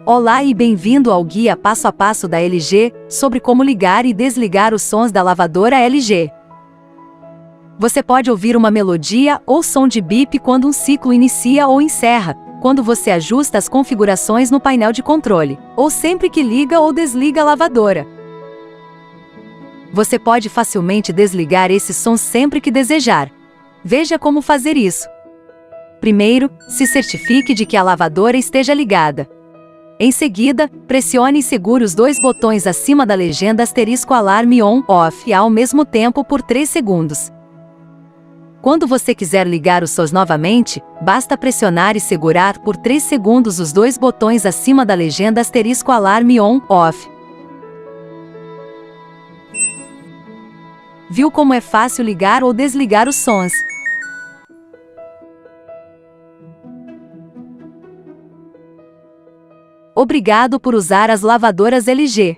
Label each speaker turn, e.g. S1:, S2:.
S1: Olá e bem-vindo ao guia passo a passo da LG, sobre como ligar e desligar os sons da lavadora LG. Você pode ouvir uma melodia ou som de bip quando um ciclo inicia ou encerra, quando você ajusta as configurações no painel de controle, ou sempre que liga ou desliga a lavadora. Você pode facilmente desligar esses sons sempre que desejar. Veja como fazer isso. Primeiro, se certifique de que a lavadora esteja ligada. Em seguida, pressione e segure os dois botões acima da legenda *alarme on/off ao mesmo tempo por 3 segundos. Quando você quiser ligar os sons novamente, basta pressionar e segurar por 3 segundos os dois botões acima da legenda *alarme on/off. Viu como é fácil ligar ou desligar os sons? Obrigado por usar as lavadoras LG.